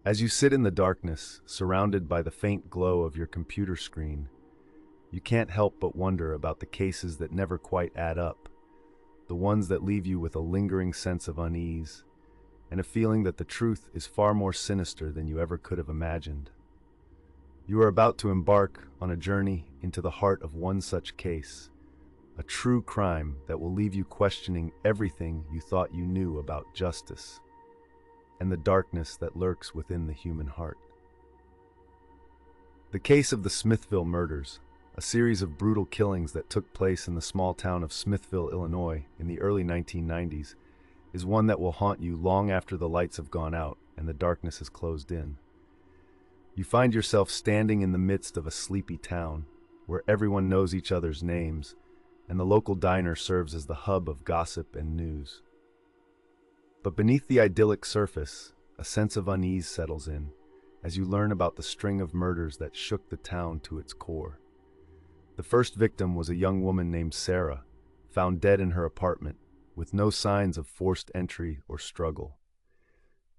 As you sit in the darkness, surrounded by the faint glow of your computer screen, you can't help but wonder about the cases that never quite add up, the ones that leave you with a lingering sense of unease, and a feeling that the truth is far more sinister than you ever could have imagined. You are about to embark on a journey into the heart of one such case, a true crime that will leave you questioning everything you thought you knew about justice and the darkness that lurks within the human heart. The case of the Smithville murders, a series of brutal killings that took place in the small town of Smithville, Illinois, in the early 1990s, is one that will haunt you long after the lights have gone out and the darkness has closed in. You find yourself standing in the midst of a sleepy town, where everyone knows each other's names, and the local diner serves as the hub of gossip and news. But beneath the idyllic surface, a sense of unease settles in as you learn about the string of murders that shook the town to its core. The first victim was a young woman named Sarah, found dead in her apartment, with no signs of forced entry or struggle.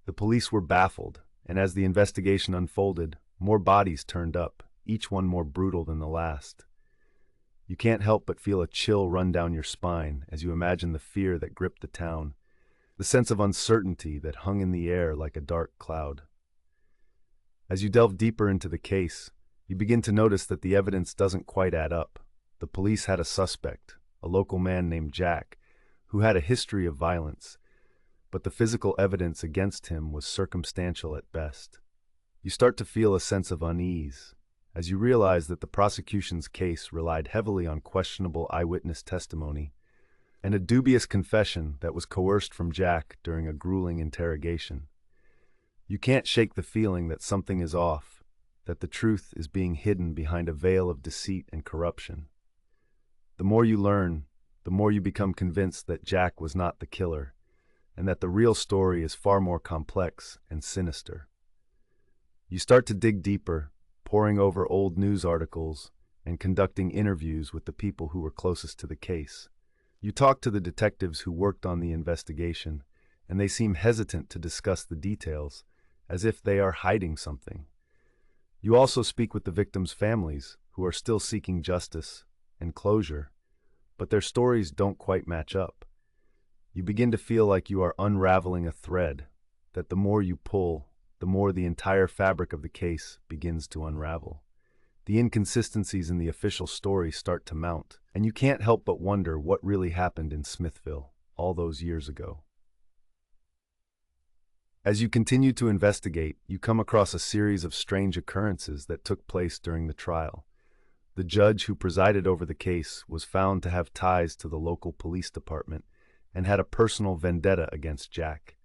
The police were baffled, and as the investigation unfolded, more bodies turned up, each one more brutal than the last. You can't help but feel a chill run down your spine as you imagine the fear that gripped the town, the sense of uncertainty that hung in the air like a dark cloud. As you delve deeper into the case, you begin to notice that the evidence doesn't quite add up. The police had a suspect, a local man named Jack, who had a history of violence, but the physical evidence against him was circumstantial at best. You start to feel a sense of unease as you realize that the prosecution's case relied heavily on questionable eyewitness testimony and a dubious confession that was coerced from Jack during a grueling interrogation. You can't shake the feeling that something is off, that the truth is being hidden behind a veil of deceit and corruption. The more you learn, the more you become convinced that Jack was not the killer, and that the real story is far more complex and sinister. You start to dig deeper, poring over old news articles and conducting interviews with the people who were closest to the case. You talk to the detectives who worked on the investigation, and they seem hesitant to discuss the details, as if they are hiding something. You also speak with the victims' families, who are still seeking justice and closure, but their stories don't quite match up. You begin to feel like you are unraveling a thread, that the more you pull, the more the entire fabric of the case begins to unravel. The inconsistencies in the official story start to mount, and you can't help but wonder what really happened in Smithville all those years ago. As you continue to investigate, you come across a series of strange occurrences that took place during the trial. The judge who presided over the case was found to have ties to the local police department and had a personal vendetta against Jack.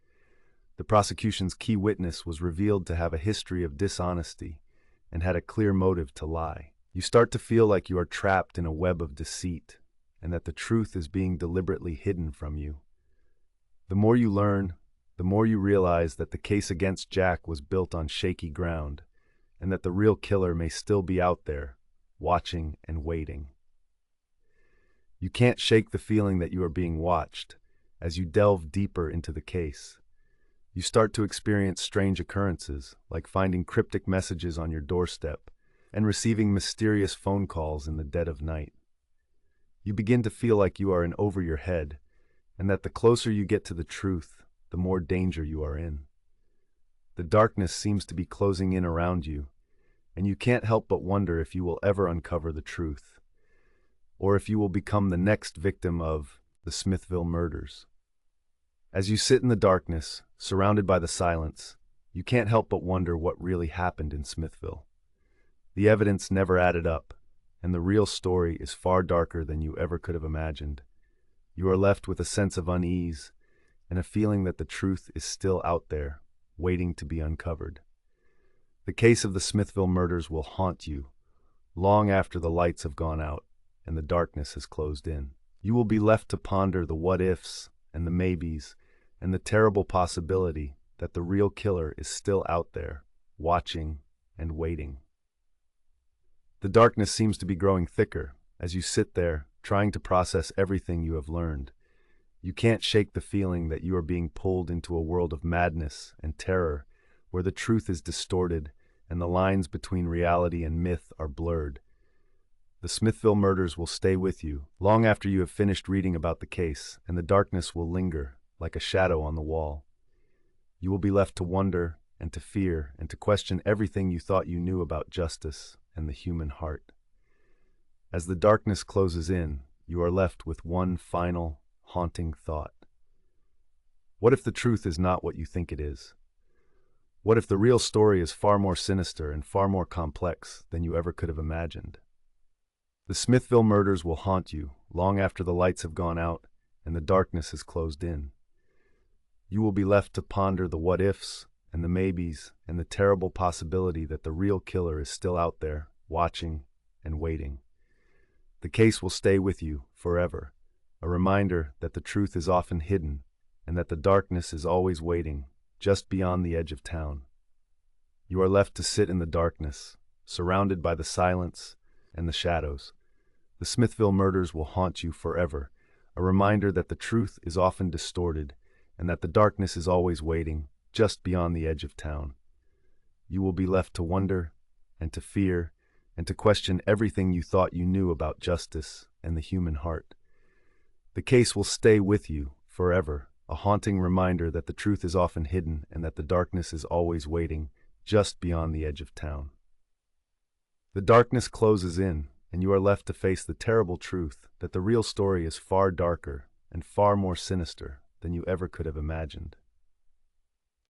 The prosecution's key witness was revealed to have a history of dishonesty and had a clear motive to lie. You start to feel like you are trapped in a web of deceit, and that the truth is being deliberately hidden from you. The more you learn, the more you realize that the case against Jack was built on shaky ground, and that the real killer may still be out there, watching and waiting. You can't shake the feeling that you are being watched as you delve deeper into the case. You start to experience strange occurrences, like finding cryptic messages on your doorstep and receiving mysterious phone calls in the dead of night. You begin to feel like you are in over your head, and that the closer you get to the truth, the more danger you are in. The darkness seems to be closing in around you, and you can't help but wonder if you will ever uncover the truth, or if you will become the next victim of the Smithville murders. As you sit in the darkness, surrounded by the silence, you can't help but wonder what really happened in Smithville. The evidence never added up, and the real story is far darker than you ever could have imagined. You are left with a sense of unease and a feeling that the truth is still out there, waiting to be uncovered. The case of the Smithville murders will haunt you long after the lights have gone out and the darkness has closed in. You will be left to ponder the what-ifs and the maybes, and the terrible possibility that the real killer is still out there, watching and waiting. The darkness seems to be growing thicker as you sit there, trying to process everything you have learned. You can't shake the feeling that you are being pulled into a world of madness and terror, where the truth is distorted and the lines between reality and myth are blurred. The Smithville murders will stay with you long after you have finished reading about the case, and the darkness will linger like a shadow on the wall. You will be left to wonder and to fear and to question everything you thought you knew about justice and the human heart. As the darkness closes in, you are left with one final, haunting thought. What if the truth is not what you think it is? What if the real story is far more sinister and far more complex than you ever could have imagined? The Smithville murders will haunt you long after the lights have gone out and the darkness has closed in. You will be left to ponder the what-ifs and the maybes and the terrible possibility that the real killer is still out there, watching and waiting. The case will stay with you forever, a reminder that the truth is often hidden and that the darkness is always waiting just beyond the edge of town. You are left to sit in the darkness, surrounded by the silence and the shadows. The Smithville murders will haunt you forever, a reminder that the truth is often distorted and that the darkness is always waiting just beyond the edge of town. You will be left to wonder and to fear and to question everything you thought you knew about justice and the human heart. The case will stay with you forever, a haunting reminder that the truth is often hidden and that the darkness is always waiting just beyond the edge of town. The darkness closes in, and you are left to face the terrible truth that the real story is far darker and far more sinister than you ever could have imagined.